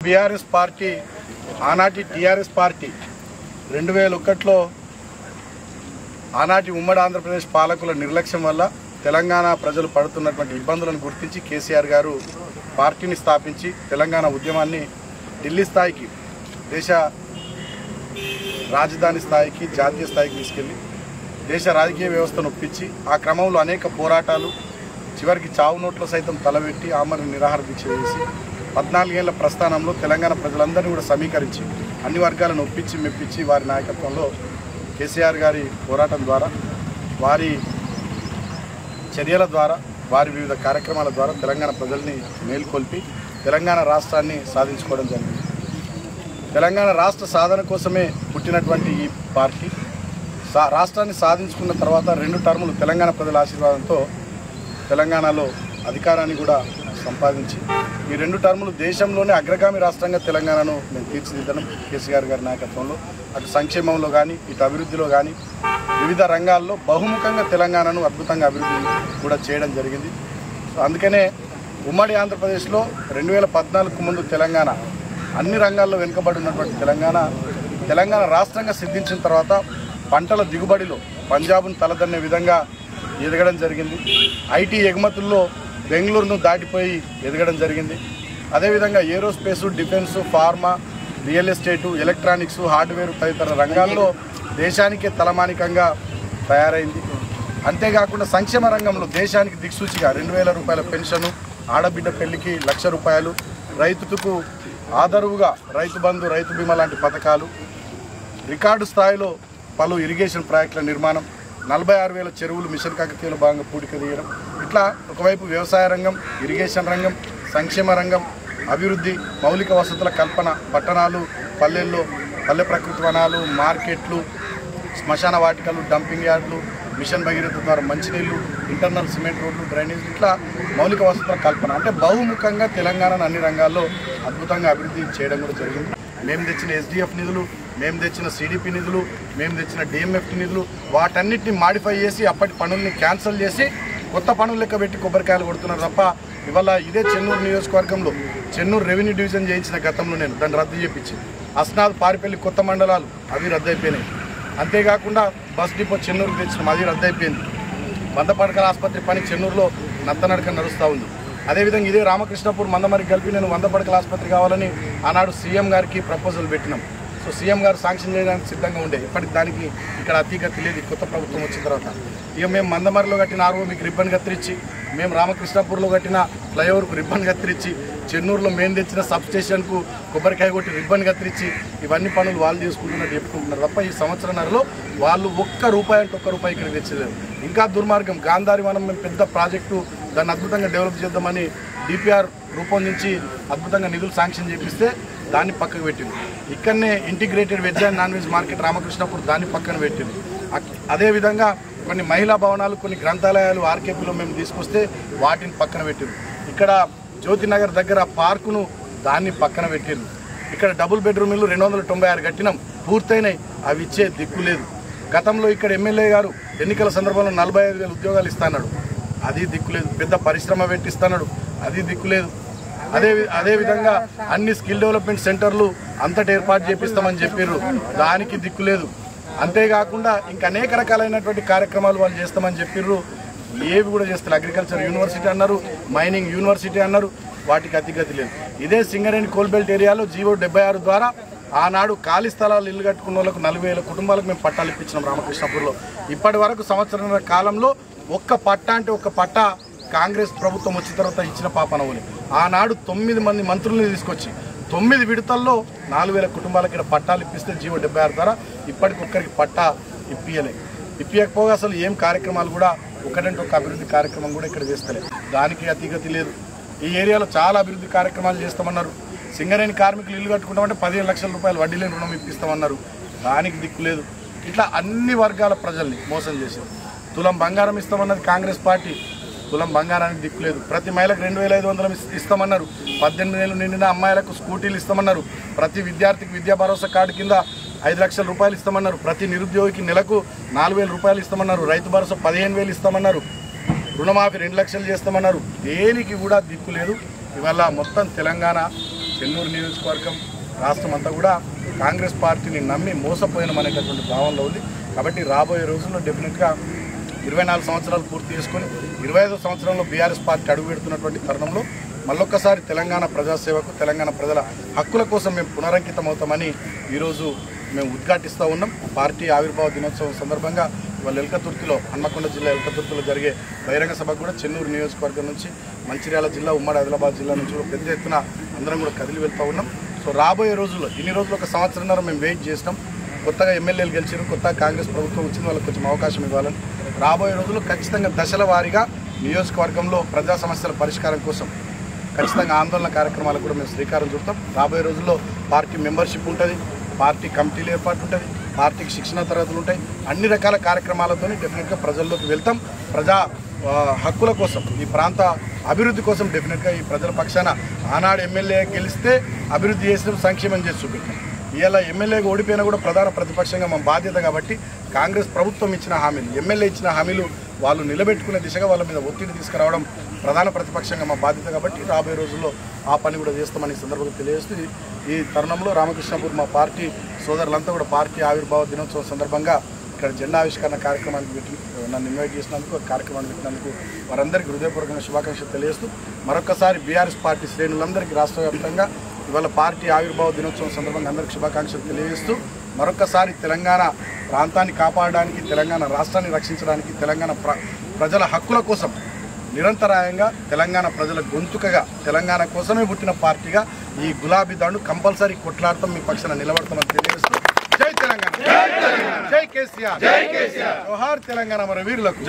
BRS party ఆనాటి TRS party 2001లో ఆనాటి ఉమ్మడి ఆంధ్రప్రదేశ్ పాలకుల నిర్లక్ష్యం వల్ల తెలంగాణ ప్రజలు పడుతున్నటువంటి ఇబ్బందులను గుర్తించి కేసీఆర్ గారు పార్టీని స్థాపించి తెలంగాణ ఉద్యమాన్ని ఢిల్లీ స్థాయికి, దేశ రాజధాని స్థాయికి, జాతీయ స్థాయికి తీసుకెళ్ళి దేశ రాజకీయ వ్యవస్థను ఒప్పించి ఆ క్రమంలో అనేక పోరాటాలు, చివరికి చావు నోట్లో సైతం తలబెట్టి ఆమరణ నిరాహార దీక్ష చేసి 14 ఏళ్ల ప్రస్థానంలో తెలంగాణ ప్రజలందరినీ కూడా సమీకరించి అన్ని వర్గాలను ఒప్పించి మెప్పించి వారి నాయకత్వంలో కేసీఆర్ గారి పోరాటం ద్వారా, వారి చర్యల ద్వారా, వారి వివిధ కార్యక్రమాల ద్వారా తెలంగాణ ప్రజల్ని మేల్కొల్పి తెలంగాణ రాష్ట్రాన్ని సాధించుకోవడం జరిగింది. తెలంగాణ రాష్ట్ర సాధన కోసమే పుట్టినటువంటి ఈ పార్టీ రాష్ట్రాన్ని సాధించుకున్న తర్వాత 2 టర్ములు తెలంగాణ ప్రజల ఆశీర్వాదంతో తెలంగాణలో అధికారాన్ని కూడా సంపాదించి ఈ 2 టర్ములు దేశంలోనే అగ్రగామి రాష్ట్రంగా తెలంగాణను మేము తీర్చిదిద్దడం కేసీఆర్ గారి నాయకత్వంలో, అటు సంక్షేమంలో కానీ ఇటు అభివృద్ధిలో కానీ వివిధ రంగాల్లో బహుముఖంగా తెలంగాణను అద్భుతంగా అభివృద్ధి కూడా చేయడం జరిగింది. సో అందుకనే ఉమ్మడి ఆంధ్రప్రదేశ్లో 2014కు ముందు తెలంగాణ అన్ని రంగాల్లో వెనుకబడి ఉన్నటువంటి తెలంగాణ రాష్ట్రంగా సిద్ధించిన తర్వాత పంటల దిగుబడిలో పంజాబ్ను తలదన్నే విధంగా ఎదగడం జరిగింది. ఐటీ ఎగుమతుల్లో బెంగళూరును దాటిపోయి ఎదగడం జరిగింది. అదేవిధంగా ఏరోస్పేసు, defence, pharma, real estate, electronics, hardware తదితర రంగాల్లో దేశానికే తలమానికంగా తయారైంది. అంతేకాకుండా సంక్షేమ రంగంలో దేశానికి దిక్సూచిగా 2000 రూపాయల పెన్షను, ఆడబిడ్డ పెళ్లికి 1,00,000 రూపాయలు, రైతుకు ఆదరువుగా రైతు బంధు, రైతు బీమా లాంటి పథకాలు, రికార్డు స్థాయిలో పలు ఇరిగేషన్ ప్రాజెక్టుల నిర్మాణం, 46,000 చెరువులు మిషన్ కాకతీయలో భాగంగా పూడిక తీయడం, ఇట్లా ఒకవైపు వ్యవసాయ రంగం, ఇరిగేషన్ రంగం, సంక్షేమ రంగం, అభివృద్ధి, మౌలిక వసతుల కల్పన, పట్టణాలు, పల్లెల్లో పల్లె ప్రకృతి వనాలు, మార్కెట్లు, శ్మశాన వాటికలు, డంపింగ్ యార్డులు, మిషన్ భగీరథ ద్వారా మంచినీళ్ళు, ఇంటర్నల్ సిమెంట్ రోడ్లు, డ్రైనేజ్, ఇట్లా మౌలిక వసతుల కల్పన, అంటే బహుముఖంగా తెలంగాణను అన్ని రంగాల్లో అద్భుతంగా అభివృద్ధి చేయడం కూడా జరిగింది. మేము తెచ్చిన SDF నిధులు, మేము తెచ్చిన CDP నిధులు, మేము తెచ్చిన DMFT నిధులు, వాటన్నిటిని మాడిఫై చేసి అప్పటి పనుల్ని క్యాన్సిల్ చేసి కొత్త పనులు లెక్క పెట్టి కొబ్బరికాయలు కొడుతున్నారు తప్ప ఇవాళ ఇదే చెన్నూరు నియోజకవర్గంలో చెన్నూరు రెవెన్యూ డివిజన్ చేయించిన గతంలో నేను దాన్ని రద్దు చేయించి అస్నాద్, పారిపల్లి కొత్త మండలాలు అవి రద్దయిపోయినాయి. అంతేకాకుండా బస్ డిపో చెన్నూరుకు తెచ్చిన అది రద్దయిపోయింది. 100 పడకల ఆసుపత్రి పని చెన్నూరులో నత్తనడక నడుస్తూ ఉంది. అదేవిధంగా ఇదే రామకృష్ణపూర్ మందమరికి కలిపి నేను 100 పడకల ఆసుపత్రి కావాలని ఆనాడు సీఎం గారికి ప్రపోజల్ పెట్టినాం. సో సీఎం గారు శాంక్షన్ చేయడానికి సిద్ధంగా ఉండే, ఇప్పటికి దానికి ఇక్కడ అతిగతి లేదు. కొత్త ప్రభుత్వం వచ్చిన తర్వాత ఇక మేము మందమరిలో కట్టిన RO మీకు రిబ్బన్ కత్తిరించి, మేము రామకృష్ణపూర్లో కట్టిన ఫ్లైఓవర్కు రిబ్బన్ కత్తిరించి, చెన్నూరులో మేము తెచ్చిన సబ్ స్టేషన్కు కొబ్బరికాయ కొట్టి రిబ్బన్ కత్తిరించి, ఇవన్నీ పనులు వాళ్ళు చేసుకుంటున్నట్టు చెప్పుకుంటున్నారు తప్ప ఈ సంవత్సరంన్నరలో వాళ్ళు ఒక్క రూపాయి ఇక్కడ తెచ్చలేదు. ఇంకా దుర్మార్గం, గాంధారి వనం మేము పెద్ద ప్రాజెక్టు దాన్ని అద్భుతంగా డెవలప్ చేద్దామని DPR రూపొందించి అద్భుతంగా నిధులు శాంక్షన్ చేపిస్తే దాన్ని పక్కకు పెట్టింది. ఇక్కడనే integrated veg and non veg market Ramakrishnapur దాన్ని పక్కన పెట్టింది. అదేవిధంగా కొన్ని మహిళా భవనాలు, కొన్ని గ్రంథాలయాలు RKPలో మేము తీసుకొస్తే వాటిని పక్కన పెట్టింది. ఇక్కడ జ్యోతినగర్ దగ్గర పార్కును దాన్ని పక్కన పెట్టింది. ఇక్కడ డబుల్ బెడ్రూమ్ ఇల్లు 296 కట్టినాం, పూర్తయినాయి, అవి ఇచ్చే దిక్కు లేదు. గతంలో ఇక్కడ ఎమ్మెల్యే గారు ఎన్నికల సందర్భంలో 45,000 ఉద్యోగాలు ఇస్తాడు, అది దిక్కులేదు. పెద్ద పరిశ్రమ పెట్టిస్తాడు, అది దిక్కులేదు. అదేవిధంగా అన్ని స్కిల్ డెవలప్మెంట్ సెంటర్లు అంతటి ఏర్పాటు చేపిస్తామని చెప్పారు, దానికి దిక్కులేదు. అంతేకాకుండా ఇంకా అనేక రకాలైనటువంటి కార్యక్రమాలు వాళ్ళు చేస్తామని చెప్పారు, ఏవి కూడా చేస్తారు. అగ్రికల్చర్ యూనివర్సిటీ అన్నారు, మైనింగ్ యూనివర్సిటీ అన్నారు, వాటికి అతిగతి లేదు. ఇదే సింగరేణి కోల్బెల్ట్ ఏరియాలో GO 76 ద్వారా ఆనాడు ఖాళీ స్థలాలు ఇల్లు కట్టుకున్న వాళ్ళకు 40,000 కుటుంబాలకు మేము పట్టాలు ఇప్పించినాం రామకృష్ణపూర్లో. ఇప్పటి వరకు సంవత్సరాల కాలంలో ఒక్క పట్టా అంటే ఒక్క పట్టా కాంగ్రెస్ ప్రభుత్వం వచ్చిన తర్వాత ఇచ్చిన పాపనవుని. ఆనాడు 9 మంది మంత్రుల్ని తీసుకొచ్చి 9 విడతల్లో 4,000 కుటుంబాలకి ఇక్కడ పట్టాలు ఇప్పిస్తే GO 76 ద్వారా ఇప్పటికొక్కరికి పట్టా ఇప్పియకపోగా అసలు ఏం కార్యక్రమాలు కూడా ఒకటంటే ఒక అభివృద్ధి కార్యక్రమం కూడా ఇక్కడ చేస్తలేదు. దానికి అతిగతి లేదు. ఈ ఏరియాలో చాలా అభివృద్ధి కార్యక్రమాలు చేస్తామన్నారు. సింగరేణి కార్మికులు ఇల్లు కట్టుకుంటామంటే 15 లక్షల రూపాయలు వడ్డీ లేని రుణం ఇప్పిస్తామన్నారు, దానికి దిక్కు లేదు. ఇట్లా అన్ని వర్గాల ప్రజల్ని మోసం చేశారు. తులం బంగారం ఇస్తామన్నది కాంగ్రెస్ పార్టీ, తులం బంగారానికి దిక్కు లేదు. ప్రతి మహిళకు 2,500 ఇస్తామన్నారు. 18 ఏళ్ళు నిండిన అమ్మాయిలకు స్కూటీలు ఇస్తామన్నారు. ప్రతి విద్యార్థికి విద్యా భరోసా కార్డు కింద 5 లక్షల రూపాయలు ఇస్తామన్నారు. ప్రతి నిరుద్యోగికి నెలకు 4,000 రూపాయలు ఇస్తామన్నారు. రైతు భరోసా 15,000 ఇస్తామన్నారు. రుణమాఫీ 2 లక్షలు చేస్తామన్నారు. దేనికి కూడా దిక్కు లేదు. ఇవాళ మొత్తం తెలంగాణ చెన్నూరు నియోజకవర్గం రాష్ట్రం అంతా కూడా కాంగ్రెస్ పార్టీని నమ్మి మోసపోయినమనేటటువంటి భావనలో ఉంది. కాబట్టి రాబోయే రోజుల్లో డెఫినెట్గా 24 సంవత్సరాలు పూర్తి చేసుకొని 25వ సంవత్సరంలో బీఆర్ఎస్ పార్టీ అడుగు పెడుతున్నటువంటి తరుణంలో మళ్ళొక్కసారి తెలంగాణ ప్రజాసేవకు, తెలంగాణ ప్రజల హక్కుల కోసం మేము పునరంకితం అవుతామని ఈరోజు మేము ఉద్ఘాటిస్తూ ఉన్నాం. పార్టీ ఆవిర్భావ దినోత్సవం సందర్భంగా ఇవాళ ఎల్కతుర్తిలో, హన్మకొండ జిల్లా ఎల్కతుర్తిలో జరిగే బహిరంగ సభకు కూడా చెన్నూరు నియోజకవర్గం నుంచి, మంచిర్యాల జిల్లా, ఉమ్మడి ఆదిలాబాద్ జిల్లా నుంచి కూడా పెద్ద ఎత్తున అందరం కూడా కదిలి వెళ్తూ ఉన్నాం. సో రాబోయే రోజుల్లో, ఇన్ని రోజులు ఒక సంవత్సరంన్నర మేము వెయిట్ చేసినాం. కొత్తగా ఎమ్మెల్యేలు గెలిచారు, కొత్తగా కాంగ్రెస్ ప్రభుత్వం వచ్చింది, వాళ్ళకి కొంచెం అవకాశం ఇవ్వాలని. రాబోయే రోజుల్లో ఖచ్చితంగా దశల వారీగా నియోజకవర్గంలో ప్రజా సమస్యల పరిష్కారం కోసం ఖచ్చితంగా ఆందోళన కార్యక్రమాలకు కూడా మేము శ్రీకారం చుడతాం. రాబోయే రోజుల్లో పార్టీ మెంబర్షిప్ ఉంటుంది, పార్టీ కమిటీలు ఏర్పాటు ఉంటుంది, పార్టీకి శిక్షణ తరగతులు ఉంటాయి. అన్ని రకాల కార్యక్రమాలతో డెఫినెట్గా ప్రజల్లోకి వెళ్తాం. ప్రజా హక్కుల కోసం, ఈ ప్రాంత అభివృద్ధి కోసం డెఫినెట్గా ఈ ప్రజల పక్షాన ఆనాడు ఎమ్మెల్యే గెలిస్తే అభివృద్ధి చేసిన, సంక్షేమం చేసి చూపెట్టాం. ఇలా ఎమ్మెల్యేగా ఓడిపోయినా కూడా ప్రధాన ప్రతిపక్షంగా మా బాధ్యత కాబట్టి కాంగ్రెస్ ప్రభుత్వం ఇచ్చిన హామీలు, ఎమ్మెల్యే ఇచ్చిన హామీలు వాళ్ళు నిలబెట్టుకునే దిశగా వాళ్ళ మీద ఒత్తిడి తీసుకురావడం ప్రధాన ప్రతిపక్షంగా మా బాధ్యత కాబట్టి రాబోయే రోజుల్లో ఆ పని కూడా చేస్తామని సందర్భంగా తెలియజేస్తూ, ఈ తరుణంలో రామకృష్ణపూర్ మా పార్టీ సోదరులంతా కూడా పార్టీ ఆవిర్భావ దినోత్సవం సందర్భంగా ఇక్కడ జెండా ఆవిష్కరణ కార్యక్రమానికి నన్ను ఇన్వైట్ చేసినందుకు, కార్యక్రమాన్ని పెట్టినందుకు వారందరికీ హృదయపూర్వకంగా శుభాకాంక్షలు తెలియజేస్తూ, మరొకసారి బీఆర్ఎస్ పార్టీ శ్రేణులందరికీ రాష్ట్ర వ్యాప్తంగా ఇవాళ పార్టీ ఆవిర్భావ దినోత్సవం సందర్భంగా అందరికీ శుభాకాంక్షలు తెలియజేస్తూ, మరొకసారి తెలంగాణ ప్రాంతాన్ని కాపాడడానికి, తెలంగాణ రాష్ట్రాన్ని రక్షించడానికి, తెలంగాణ ప్రజల హక్కుల కోసం నిరంతరాయంగా తెలంగాణ ప్రజల గొంతుకగా, తెలంగాణ కోసమే పుట్టిన పార్టీగా ఈ గులాబీ దండు కంపల్సరీ కొట్లాడతాం, మీ పక్షాన నిలబడతామని తెలియజేస్తూ, జై తెలంగాణ, జై కేసీఆర్, జోహార్ తెలంగాణ మన వీరులకు.